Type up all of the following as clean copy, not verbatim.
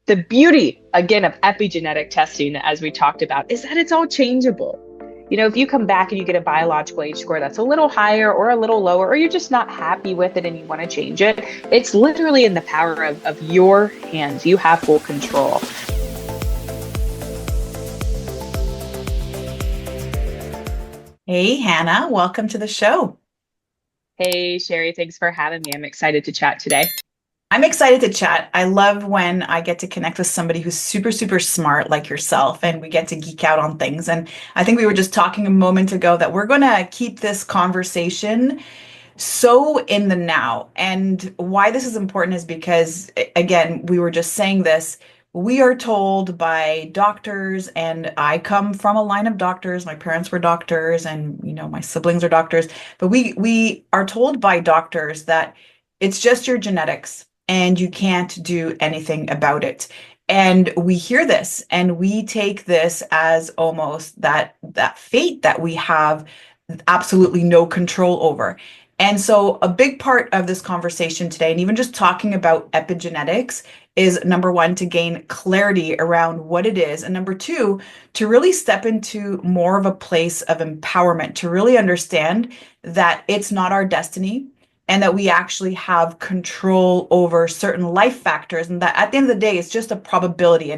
the beauty, again, of epigenetic testing, as we talked about, is that it's all changeable. If you come back and you get a biological age score that's a little higher or a little lower, or you're just not happy with it and you want to change it, it's literally in the power of your hands. You have full control. Hey, Hannah, welcome to the show. Hey, Sherry, thanks for having me. I'm excited to chat today. I'm excited to chat. I love when I get to connect with somebody who's super, super smart like yourself, and we get to geek out on things. And I think we were just talking a moment ago that we're going to keep this conversation so in the now. And why this is important is because, again, we were just saying this. We are told by doctors, and I come from a line of doctors. My parents were doctors, and my siblings are doctors. But we are told by doctors that it's just your genetics, and you can't do anything about it. And we hear this, and we take this as almost that fate that we have absolutely no control over. And so, a big part of this conversation today, and even just talking about epigenetics, is number one, to gain clarity around what it is. And number two, to really step into more of a place of empowerment, to really understand that it's not our destiny and that we actually have control over certain life factors. And that at the end of the day, it's just a probability.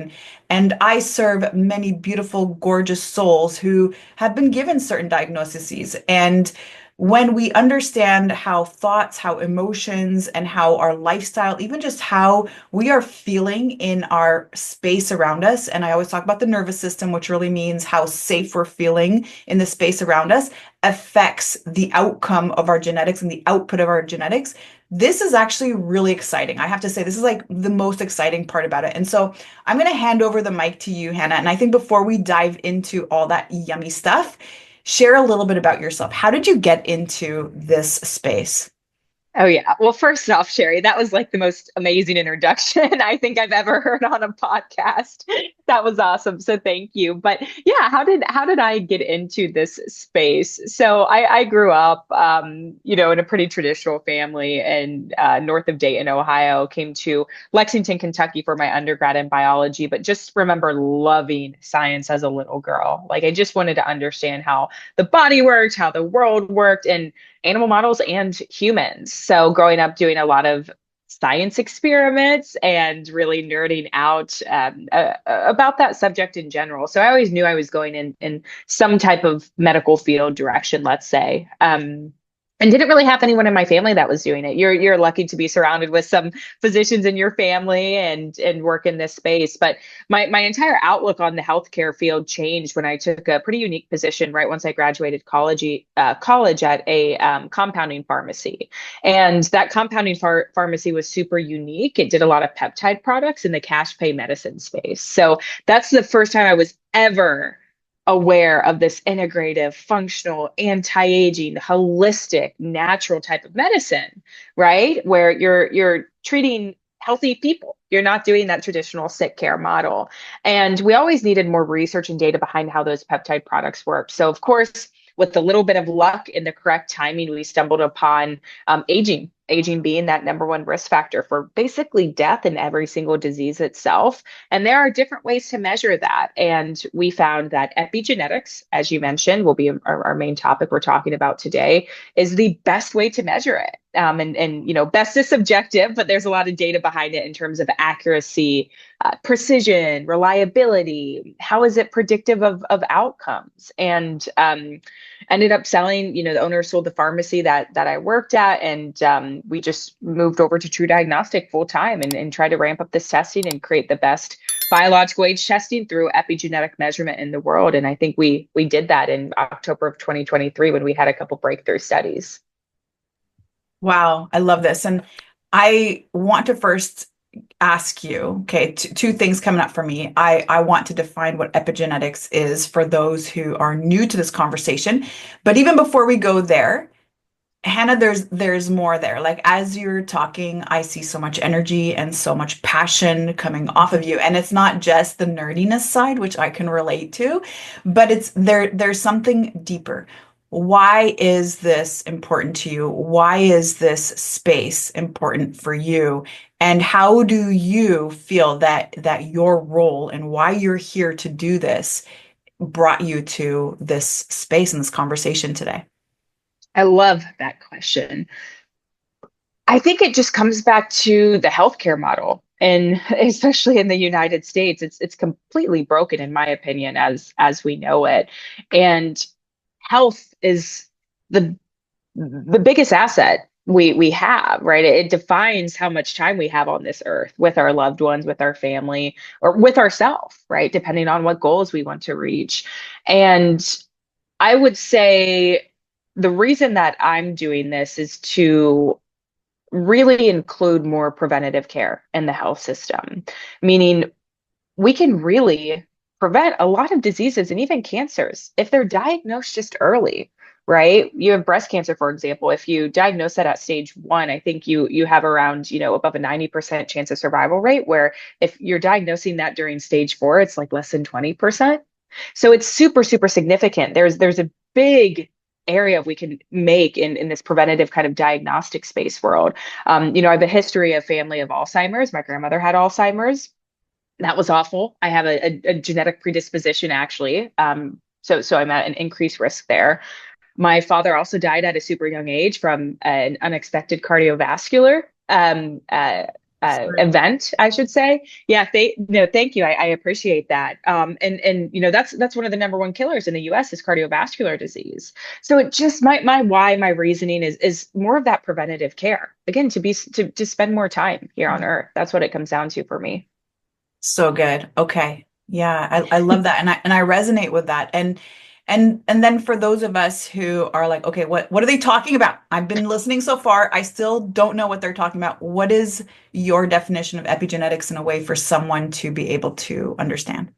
And I serve many beautiful, gorgeous souls who have been given certain diagnoses. And when we understand how thoughts, how emotions, and how our lifestyle, even just how we are feeling in our space around us, and I always talk about the nervous system, which really means how safe we're feeling in the space around us, affects the outcome of our genetics and the output of our genetics. This is actually really exciting. I have to say, this is like the most exciting part about it. And so I'm going to hand over the mic to you, Hannah. And I think before we dive into all that yummy stuff, share a little bit about yourself. How did you get into this space? Oh, yeah. Well, first off, Sherry, that was like the most amazing introduction I think I've ever heard on a podcast. That was awesome. So thank you. But yeah, how did I get into this space? So I grew up, in a pretty traditional family and north of Dayton, Ohio. Came to Lexington, Kentucky for my undergrad in biology, but just remember loving science as a little girl. Like I just wanted to understand how the body worked, how the world worked, and animal models and humans. So growing up doing a lot of science experiments and really nerding out about that subject in general. So I always knew I was going in some type of medical field direction, let's say. And didn't really have anyone in my family that was doing it. You're lucky to be surrounded with some physicians in your family and work in this space. But my entire outlook on the healthcare field changed when I took a pretty unique position right once I graduated college at a compounding pharmacy. And that compounding pharmacy was super unique. It did a lot of peptide products in the cash pay medicine space. So that's the first time I was ever aware of this integrative, functional, anti-aging, holistic, natural type of medicine, right? Where you're treating healthy people. You're not doing that traditional sick care model. And we always needed more research and data behind how those peptide products work. So of course, with a little bit of luck in the correct timing, we stumbled upon aging being that number one risk factor for basically death in every single disease itself. And there are different ways to measure that. And we found that epigenetics, as you mentioned, will be our main topic we're talking about today, is the best way to measure it. And best is subjective, but there's a lot of data behind it in terms of accuracy, precision, reliability. How is it predictive of outcomes? And ended up selling, the owner sold the pharmacy that I worked at, and we just moved over to True Diagnostic full time and tried to ramp up this testing and create the best biological age testing through epigenetic measurement in the world. And I think we did that in October of 2023 when we had a couple breakthrough studies. Wow, I love this. And I want to first ask you, okay, two things coming up for me. I want to define what epigenetics is for those who are new to this conversation. But even before we go there, Hannah, there's more there. Like as you're talking, I see so much energy and so much passion coming off of you. And it's not just the nerdiness side, which I can relate to, but there's something deeper. Why is this important to you? Why is this space important for you? And how do you feel that your role and why you're here to do this brought you to this space and this conversation today? I love that question. I think it just comes back to the healthcare model. And especially in the United States, it's completely broken, in my opinion, as we know it. And health is the the biggest asset we have, right? It defines how much time we have on this earth with our loved ones, with our family, or with ourselves, right? Depending on what goals we want to reach. And I would say the reason that I'm doing this is to really include more preventative care in the health system, meaning we can really prevent a lot of diseases and even cancers if they're diagnosed just early, right? You have breast cancer, for example. If you diagnose that at stage one, I think you have around, above a 90% chance of survival rate, where if you're diagnosing that during stage four, it's like less than 20%. So it's super, super significant. There's a big area we can make in this preventative kind of diagnostic space world. I have a history of family of Alzheimer's. My grandmother had Alzheimer's. That was awful. I have a genetic predisposition actually. So I'm at an increased risk there. My father also died at a super young age from an unexpected cardiovascular Sorry. event, I should say. Yeah, no, thank you. I appreciate that. And that's one of the number one killers in the U.S. is cardiovascular disease. So it just my why, my reasoning is more of that preventative care. Again, to spend more time here on Earth. That's what it comes down to for me. So good. Okay. Yeah, I love that. And I resonate with that. And then for those of us who are like, okay, what are they talking about? I've been listening so far. I still don't know what they're talking about. What is your definition of epigenetics in a way for someone to be able to understand?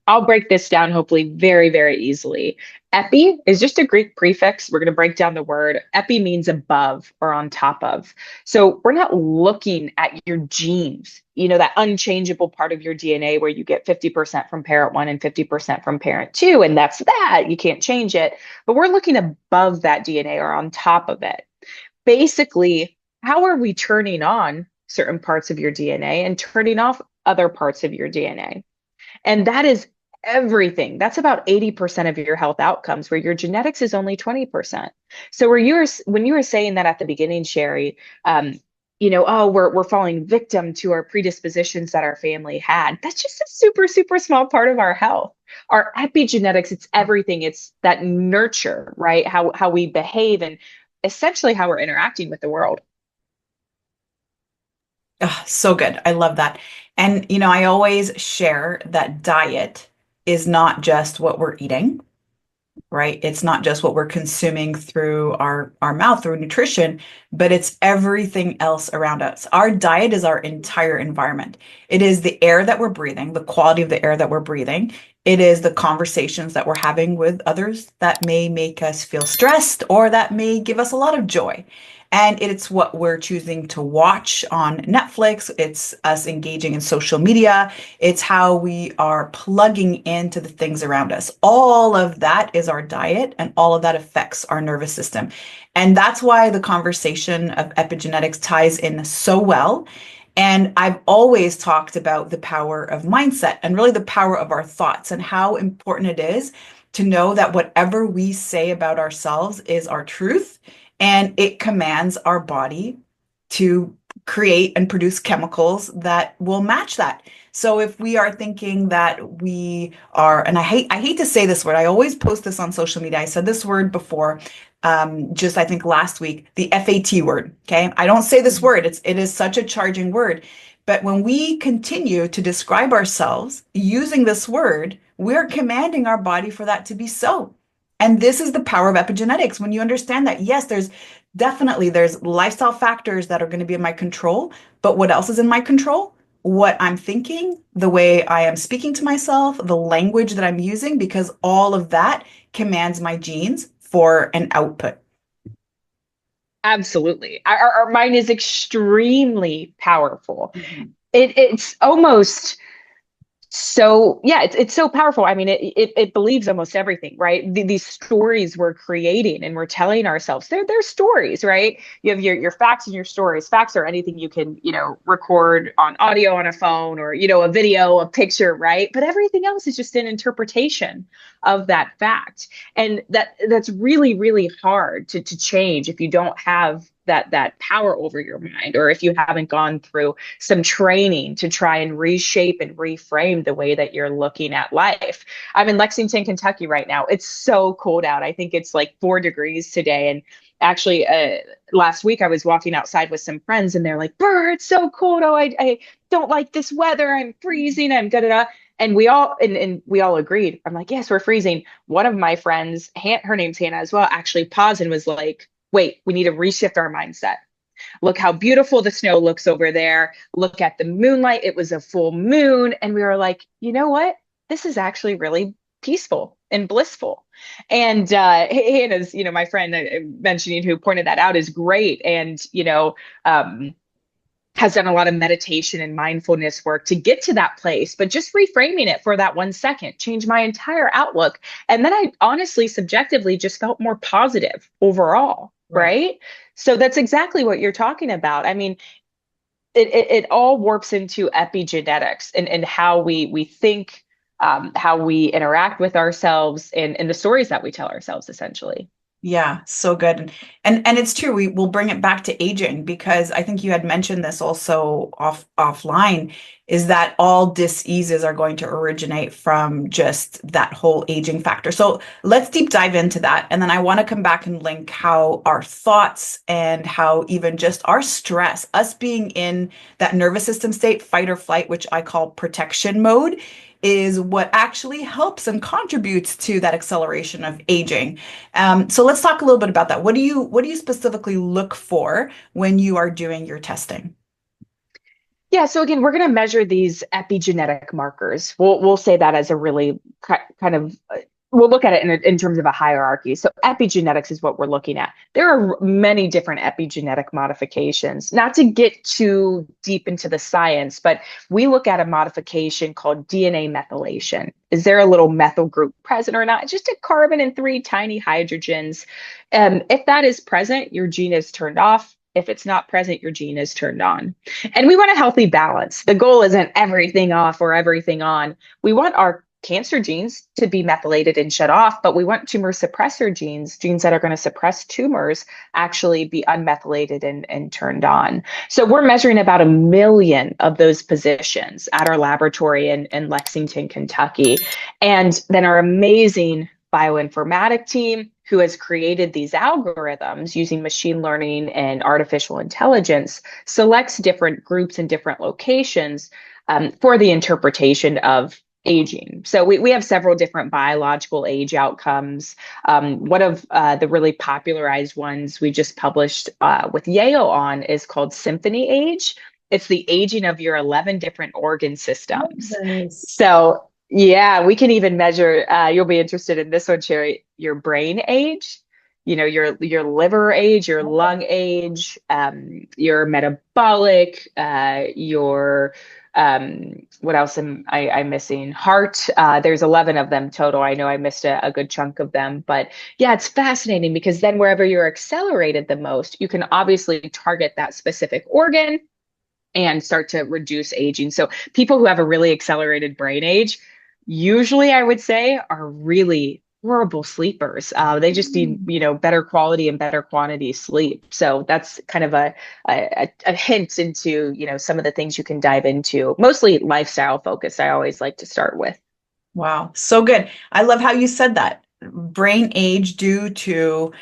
I'll break this down hopefully very, very easily. Epi is just a Greek prefix. We're going to break down the word. Epi means above or on top of. So we're not looking at your genes, that unchangeable part of your DNA where you get 50% from parent one and 50% from parent two. And that's that. You can't change it. But we're looking above that DNA or on top of it. Basically, how are we turning on certain parts of your DNA and turning off other parts of your DNA? And that is everything. That's about 80% of your health outcomes, where your genetics is only 20%. So when you were saying that at the beginning, Sherry, oh, we're falling victim to our predispositions that our family had. That's just a super, super small part of our health. Our epigenetics, it's everything. It's that nurture, right? How we behave and essentially how we're interacting with the world. Ah, so good. I love that. And, I always share that diet is not just what we're eating, right? It's not just what we're consuming through our mouth, through nutrition, but it's everything else around us. Our diet is our entire environment. It is the air that we're breathing, the quality of the air that we're breathing. It is the conversations that we're having with others that may make us feel stressed or that may give us a lot of joy. And it's what we're choosing to watch on Netflix. It's us engaging in social media. It's how we are plugging into the things around us. All of that is our diet, and all of that affects our nervous system. And that's why the conversation of epigenetics ties in so well. And I've always talked about the power of mindset and really the power of our thoughts and how important it is to know that whatever we say about ourselves is our truth, and it commands our body to create and produce chemicals that will match that. So if we are thinking that we are, and I hate to say this word, I always post this on social media. I said this word before, just I think last week, the FAT word. Okay. I don't say this word. It is such a charging word. But when we continue to describe ourselves using this word, we're commanding our body for that to be so. And this is the power of epigenetics. When you understand that, yes, there's lifestyle factors that are going to be in my control, but what else is in my control? What I'm thinking, the way I am speaking to myself, the language that I'm using, because all of that commands my genes for an output. Absolutely. Our mind is extremely powerful. Mhm. It's almost So yeah, it's so powerful. I mean, it believes almost everything, right? These stories we're creating and we're telling ourselves, they're stories, right? You have your facts and your stories. Facts are anything you can, record on audio on a phone or, a video, a picture, right? But everything else is just an interpretation of that fact. And that's really, really hard to change if you don't have that power over your mind, or if you haven't gone through some training to try and reshape and reframe the way that you're looking at life. I'm in Lexington, Kentucky right now. It's so cold out. I think it's like 4 degrees today. And actually, last week I was walking outside with some friends and they're like, Burr, it's so cold. Oh, I don't like this weather. I'm freezing. I'm da da da. And we all agreed. I'm like, yes, we're freezing. One of my friends, her name's Hannah as well, actually paused and was like, wait, we need to reshift our mindset. Look how beautiful the snow looks over there. Look at the moonlight. It was a full moon. And we were like, you know what? This is actually really peaceful and blissful. And Hannah's, my friend mentioning who pointed that out is great. And, has done a lot of meditation and mindfulness work to get to that place, but just reframing it for that 1 second changed my entire outlook. And then I honestly, subjectively, just felt more positive overall. Right. Right. So that's exactly what you're talking about. I mean, it all warps into epigenetics and how we think, how we interact with ourselves and the stories that we tell ourselves, essentially. Yeah, so good. And it's true. We will bring it back to aging because I think you had mentioned this also offline, is that all diseases are going to originate from just that whole aging factor. So let's deep dive into that. And then I want to come back and link how our thoughts and how even just our stress, us being in that nervous system state, fight or flight, which I call protection mode, is what actually helps and contributes to that acceleration of aging. So let's talk a little bit about that. What do you specifically look for when you are doing your testing? Yeah, so again, we're going to measure these epigenetic markers. We'll say that as a really kind of we'll look at it in terms of a hierarchy. So epigenetics is what we're looking at. There are many different epigenetic modifications. Not to get too deep into the science, but we look at a modification called DNA methylation. Is there a little methyl group present or not? Just a carbon and three tiny hydrogens. If that is present, your gene is turned off. If it's not present, your gene is turned on. And we want a healthy balance. The goal isn't everything off or everything on. We want our cancer genes to be methylated and shut off, but we want tumor suppressor genes that are going to suppress tumors, actually be unmethylated and turned on. So we're measuring about 1 million of those positions at our laboratory in Lexington, Kentucky. And then our amazing bioinformatic team who has created these algorithms using machine learning and artificial intelligence selects different groups and different locations for the interpretation of aging. So we have several different biological age outcomes. One of the really popularized ones we just published with Yale on is called symphony age. It's the aging of your 11 different organ systems. Nice. So yeah, we can even measure, you'll be interested in this one, Sherry, your brain age, your liver age, your lung age, your metabolic, your what else am I missing? Heart. There's 11 of them total. I know I missed a good chunk of them, but yeah, it's fascinating because then wherever you're accelerated the most, you can obviously target that specific organ and start to reduce aging. So people who have a really accelerated brain age, usually I would say are really horrible sleepers. They just need, better quality and better quantity sleep. So that's kind of a hint into, some of the things you can dive into, mostly lifestyle focused. I always like to start with. Wow, so good. I love how you said that. Brain age due to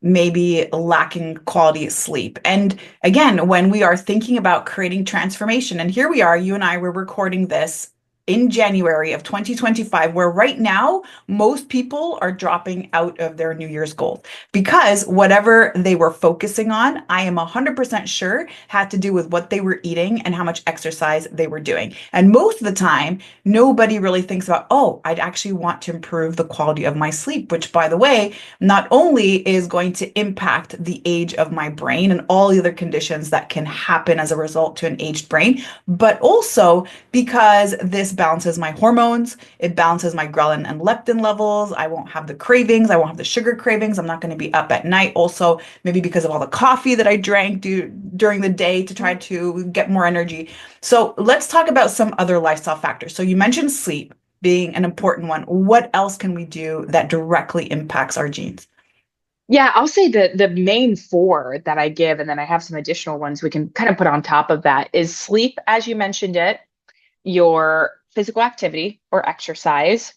maybe lacking quality sleep. And again, when we are thinking about creating transformation, and here we are, you and I were recording this in January of 2025, where right now most people are dropping out of their New Year's goal because whatever they were focusing on, I am 100% sure had to do with what they were eating and how much exercise they were doing. And most of the time, nobody really thinks about, oh, I'd actually want to improve the quality of my sleep, which, by the way, not only is going to impact the age of my brain and all the other conditions that can happen as a result to an aged brain, but also because this balances my hormones. It balances my ghrelin and leptin levels. I won't have the cravings. I won't have the sugar cravings. I'm not going to be up at night. Also, maybe because of all the coffee that I drank during the day to try to get more energy. So let's talk about some other lifestyle factors. So you mentioned sleep being an important one. What else can we do that directly impacts our genes? Yeah, I'll say the main four that I give, and then I have some additional ones we can kind of put on top of that is sleep, as you mentioned it, your physical activity or exercise,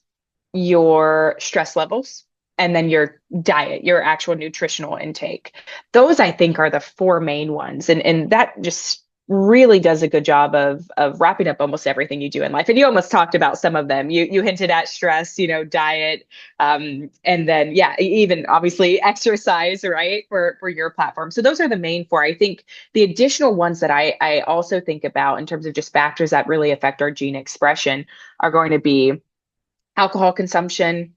your stress levels, and then your diet, your actual nutritional intake. Those I think are the four main ones. And that just really does a good job of wrapping up almost everything you do in life. And you almost talked about some of them. You hinted at stress, diet, and then yeah, even obviously exercise, right, for your platform. So those are the main four. I think the additional ones that I also think about in terms of just factors that really affect our gene expression are going to be alcohol consumption,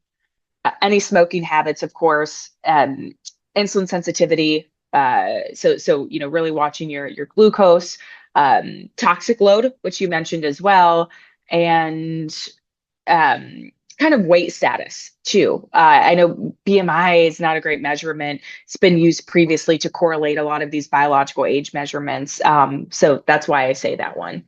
any smoking habits, of course, insulin sensitivity. Really watching your glucose, toxic load, which you mentioned as well, and kind of weight status too. I know BMI is not a great measurement. It's been used previously to correlate a lot of these biological age measurements. So that's why I say that one.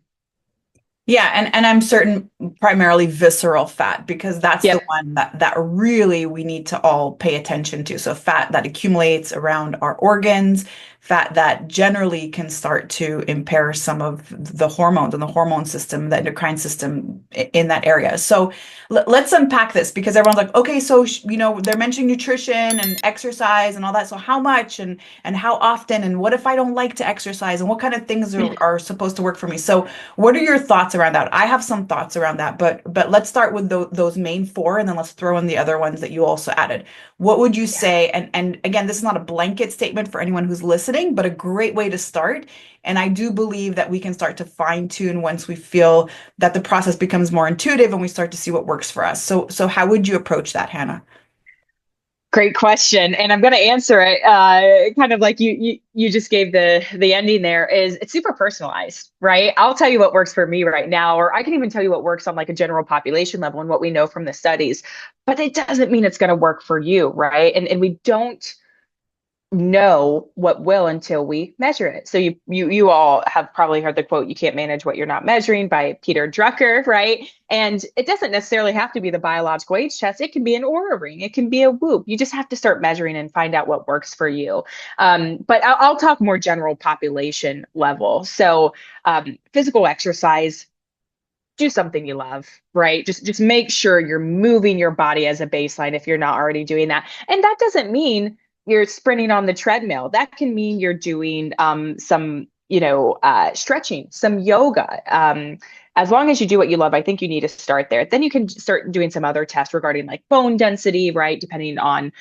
Yeah, and I'm certain primarily visceral fat because that's the Yep. one that really we need to all pay attention to. So fat that accumulates around our organs, fat that generally can start to impair some of the hormones and the hormone system, the endocrine system in that area. So let's unpack this because everyone's like, okay, so they're mentioning nutrition and exercise and all that. So how much and how often and what if I don't like to exercise and what kind of things are supposed to work for me? So what are your thoughts around that? I have some thoughts around that, but let's start with those main four, and then let's throw in the other ones that you also added. What would you Yeah. say? And again, this is not a blanket statement for anyone who's listening, but a great way to start. And I do believe that we can start to fine tune once we feel that the process becomes more intuitive and we start to see what works for us. So how would you approach that, Hannah? Great question, and I'm going to answer it kind of like you just gave the ending there. Is it's super personalized, right? I'll tell you what works for me right now, or I can even tell you what works on like a general population level and what we know from the studies. But it doesn't mean it's going to work for you, right? And we don't know what will until we measure it. So you all have probably heard the quote, "You can't manage what you're not measuring," by Peter Drucker, right? And it doesn't necessarily have to be the biological age test. It can be an Oura ring. It can be a Whoop. You just have to start measuring and find out what works for you. But I'll talk more general population level. So physical exercise, do something you love, right? Just make sure you're moving your body as a baseline if you're not already doing that. And that doesn't mean you're sprinting on the treadmill. That can mean you're doing some, stretching, some yoga. As long as you do what you love, I think you need to start there. Then you can start doing some other tests regarding like bone density, right? Depending on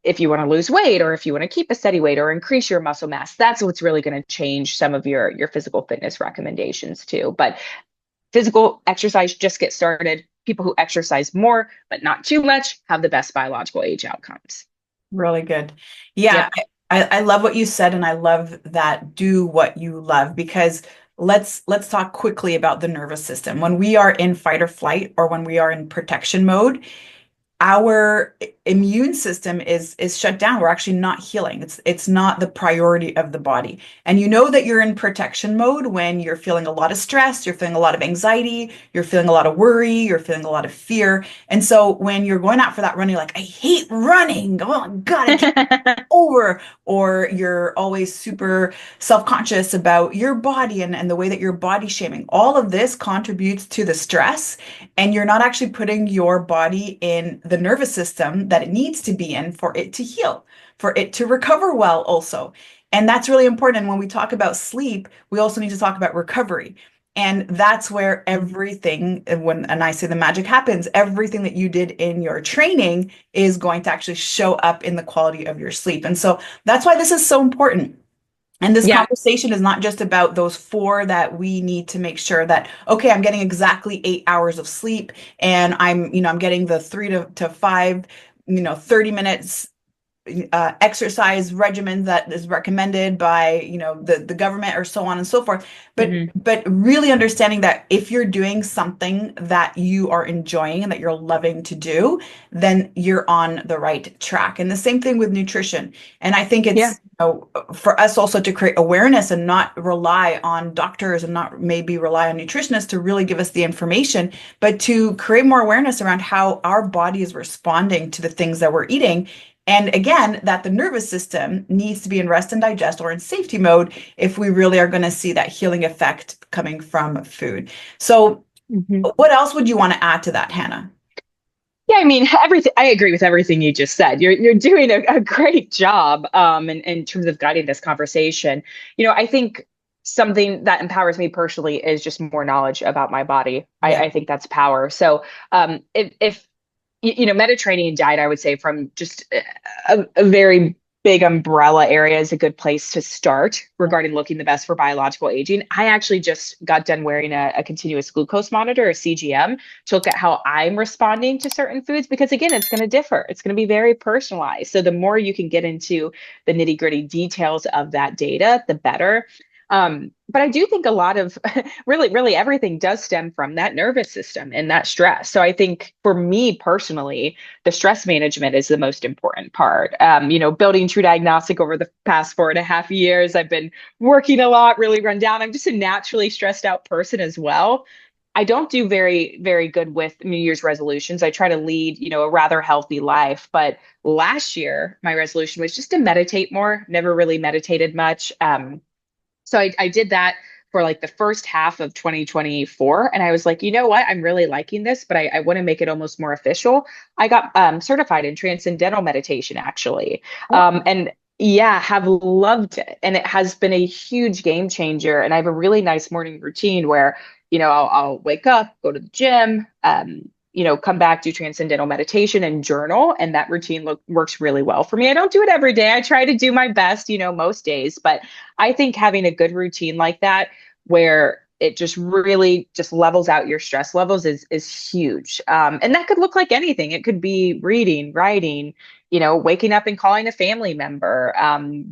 if you want to lose weight or if you want to keep a steady weight or increase your muscle mass. That's what's really going to change some of your physical fitness recommendations too. But physical exercise, just get started. People who exercise more, but not too much, have the best biological age outcomes. Really good. Yeah, Yep. I love what you said, and I love that do what you love because let's talk quickly about the nervous system. When we are in fight or flight or when we are in protection mode, our immune system is shut down. We're actually not healing. It's not the priority of the body. And you know that you're in protection mode when you're feeling a lot of stress, you're feeling a lot of anxiety, you're feeling a lot of worry, you're feeling a lot of fear. And so when you're going out for that run, you're like, I hate running. Oh God, I can't over, or you're always super self-conscious about your body and the way that you're body shaming. All of this contributes to the stress, and you're not actually putting your body in the nervous system that it needs to be in for it to heal, for it to recover well also. And that's really important. And when we talk about sleep, we also need to talk about recovery. And that's where everything, and I say the magic happens, everything that you did in your training is going to actually show up in the quality of your sleep. And so that's why this is so important. And this Yeah. conversation is not just about those four that we need to make sure that, okay, I'm getting exactly 8 hours of sleep and I'm getting the 3 to 5, 30 minutes exercise regimen that is recommended by, the government or so on and so forth. Hmm. But really understanding that if you're doing something that you are enjoying and that you're loving to do, then you're on the right track. And the same thing with nutrition. And I think Yeah. it's, for us also to create awareness and not rely on doctors and not maybe rely on nutritionists to really give us the information, but to create more awareness around how our body is responding to the things that we're eating. And again, that the nervous system needs to be in rest and digest or in safety mode if we really are going to see that healing effect coming from food. So, Hmm. what else would you want to add to that, Hannah? Yeah, I mean, everything. I agree with everything you just said. You're doing a great job in terms of guiding this conversation. I think something that empowers me personally is just more knowledge about my body. Yeah. I think that's power. So if Mediterranean diet, I would say from just a very big umbrella area is a good place to start regarding looking the best for biological aging. I actually just got done wearing a continuous glucose monitor, a CGM, to look at how I'm responding to certain foods because again, it's going to differ. It's going to be very personalized. So the more you can get into the nitty-gritty details of that data, the better. But I do think a lot of really everything does stem from that nervous system and that stress. So I think for me personally, the stress management is the most important part. Building True Diagnostic over the past 4.5 years, I've been working a lot, really run down. I'm just a naturally stressed out person as well. I don't do very, very good with New Year's resolutions. I try to lead, a rather healthy life. But last year, my resolution was just to meditate more. Never really meditated much. So I did that for like the first half of 2024. And I was like, you know what? I'm really liking this, but I want to make it almost more official. I got certified in transcendental meditation, actually. And yeah, have loved it. And it has been a huge game changer. And I have a really nice morning routine where, I'll wake up, go to the gym, come back, do transcendental meditation and journal. And that routine works really well for me. I don't do it every day. I try to do my best, most days, but I think having a good routine like that, where it just really just levels out your stress levels is huge. And that could look like anything. It could be reading, writing, waking up and calling a family member,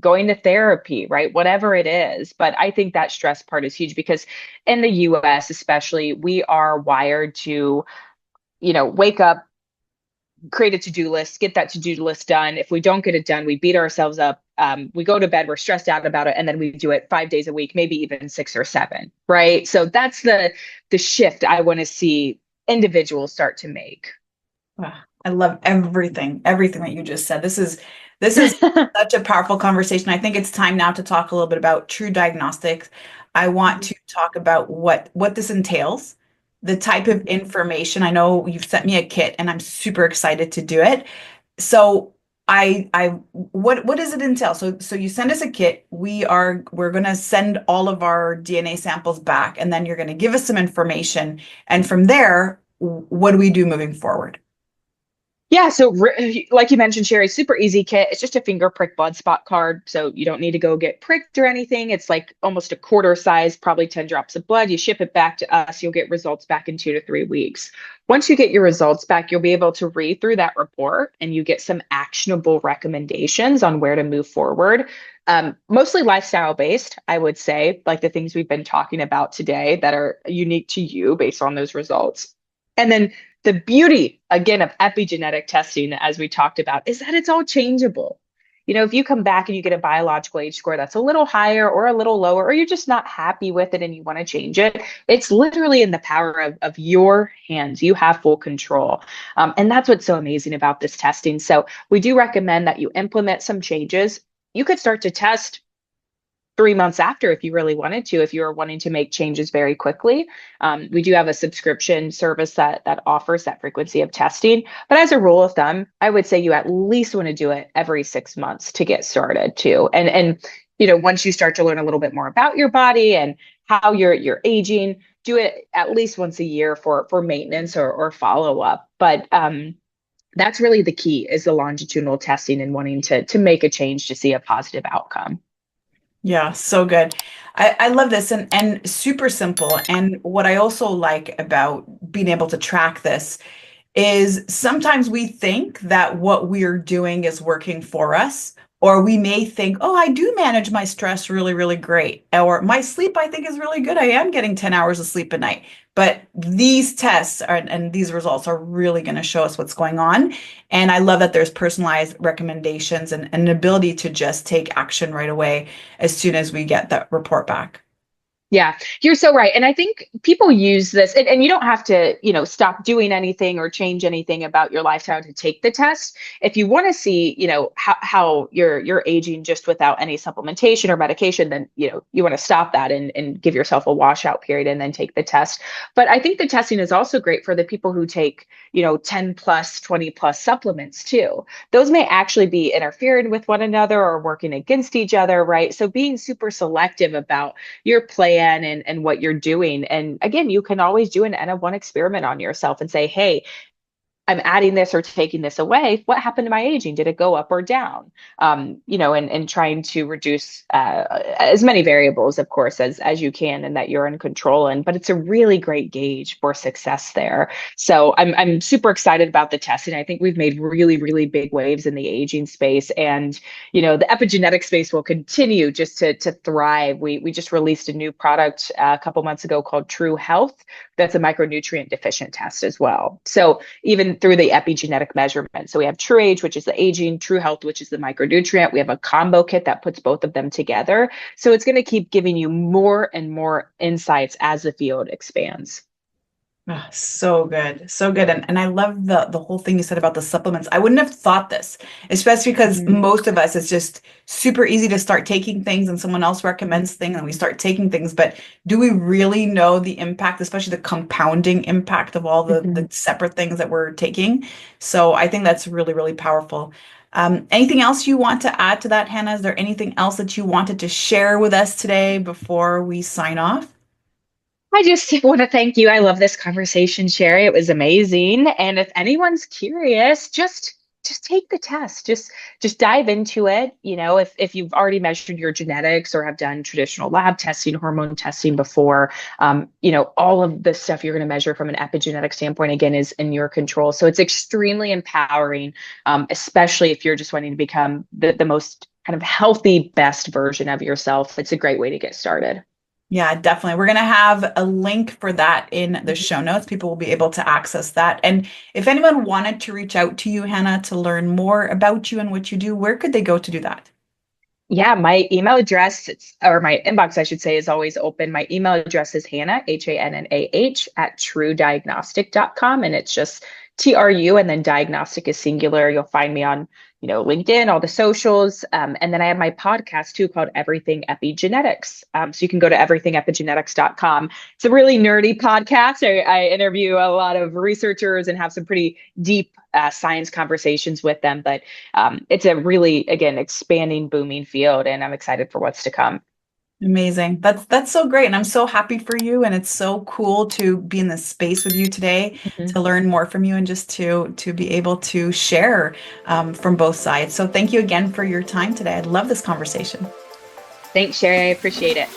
going to therapy, right? Whatever it is. But I think that stress part is huge because in the US, especially, we are wired to, wake up, create a to-do list, get that to-do list done. If we don't get it done, we beat ourselves up. We go to bed, we're stressed out about it, and then we do it 5 days a week, maybe even six or seven, right? So that's the shift I want to see individuals start to make. Ah, I love everything that you just said. This is such a powerful conversation. I think it's time now to talk a little bit about True Diagnostics. I want to talk about what this entails, the type of information. I know you've sent me a kit and I'm super excited to do it. So what does it entail? So you send us a kit. We're going to send all of our DNA samples back, and then you're going to give us some information. And from there, what do we do moving forward? Yeah, so like you mentioned, Sherry, super easy kit. It's just a finger prick blood spot card. So you don't need to go get pricked or anything. It's like almost a quarter size, probably 10 drops of blood. You ship it back to us. You'll get results back in 2 to 3 weeks. Once you get your results back, you'll be able to read through that report and you get some actionable recommendations on where to move forward. Mostly lifestyle based, I would say, like the things we've been talking about today that are unique to you based on those results. And then the beauty, again, of epigenetic testing, as we talked about, is that it's all changeable. If you come back and you get a biological age score that's a little higher or a little lower, or you're just not happy with it and you want to change it, it's literally in the power of your hands. You have full control. And that's what's so amazing about this testing. So we do recommend that you implement some changes. You could start to test 3 months after if you really wanted to, if you were wanting to make changes very quickly. We do have a subscription service that offers that frequency of testing. But as a rule of thumb, I would say you at least want to do it every 6 months to get started too. And once you start to learn a little bit more about your body and how you're aging, do it at least once a year for maintenance or follow up. But that's really the key is the longitudinal testing and wanting to make a change to see a positive outcome. Yeah, so good. I love this and super simple. And what I also like about being able to track this is sometimes we think that what we're doing is working for us, or we may think, oh, I do manage my stress really, really great, or my sleep I think is really good. I am getting 10 hours of sleep a night. But these tests and these results are really going to show us what's going on. And I love that there's personalized recommendations and an ability to just take action right away as soon as we get that report back. Yeah, you're so right. And I think people use this, and you don't have to, stop doing anything or change anything about your lifestyle to take the test. If you want to see, how you're aging just without any supplementation or medication, then, you want to stop that and give yourself a washout period and then take the test. But I think the testing is also great for the people who take, 10 plus, 20 plus supplements too. Those may actually be interfering with one another or working against each other, right? So being super selective about your plan and what you're doing. And again, you can always do an N of one experiment on yourself and say, hey, I'm adding this or taking this away. What happened to my aging? Did it go up or down? And trying to reduce as many variables, of course, as you can and that you're in control in. But it's a really great gauge for success there. So I'm super excited about the testing. I think we've made really, really big waves in the aging space. And, the epigenetic space will continue just to thrive. We just released a new product a couple months ago called True Health. That's a micronutrient deficient test as well. So even through the epigenetic measurement. So we have True Age, which is the aging, True Health, which is the micronutrient. We have a combo kit that puts both of them together. So it's going to keep giving you more and more insights as the field expands. Ah, so good. So good. And I love the whole thing you said about the supplements. I wouldn't have thought this, especially because Mhm. most of us, it's just super easy to start taking things and someone else recommends things and we start taking things. But do we really know the impact, especially the compounding impact of all the Mhm. separate things that we're taking? So I think that's really, really powerful. Anything else you want to add to that, Hannah? Is there anything else that you wanted to share with us today before we sign off? I just want to thank you. I love this conversation, Sherry. It was amazing. And if anyone's curious, just take the test. Just dive into it. If you've already measured your genetics or have done traditional lab testing, hormone testing before, all of the stuff you're going to measure from an epigenetic standpoint again is in your control. So it's extremely empowering, especially if you're just wanting to become the most kind of healthy, best version of yourself. It's a great way to get started. Yeah, definitely. We're going to have a link for that in the show notes. People will be able to access that. And if anyone wanted to reach out to you, Hannah, to learn more about you and what you do, where could they go to do that? Yeah, my email address, or my inbox, I should say, is always open. My email address is Hannah, Hannah, at truediagnostic.com. And it's just TRU and then diagnostic is singular. You'll find me on, LinkedIn, all the socials. And then I have my podcast too called Everything Epigenetics. So you can go to everythingepigenetics.com. It's a really nerdy podcast. I interview a lot of researchers and have some pretty deep science conversations with them. But it's a really, again, expanding, booming field, and I'm excited for what's to come. Amazing. That's so great. And I'm so happy for you. And it's so cool to be in this space with you today, Mhm. to learn more from you and just to be able to share from both sides. So thank you again for your time today. I love this conversation. Thanks, Sherry. I appreciate it.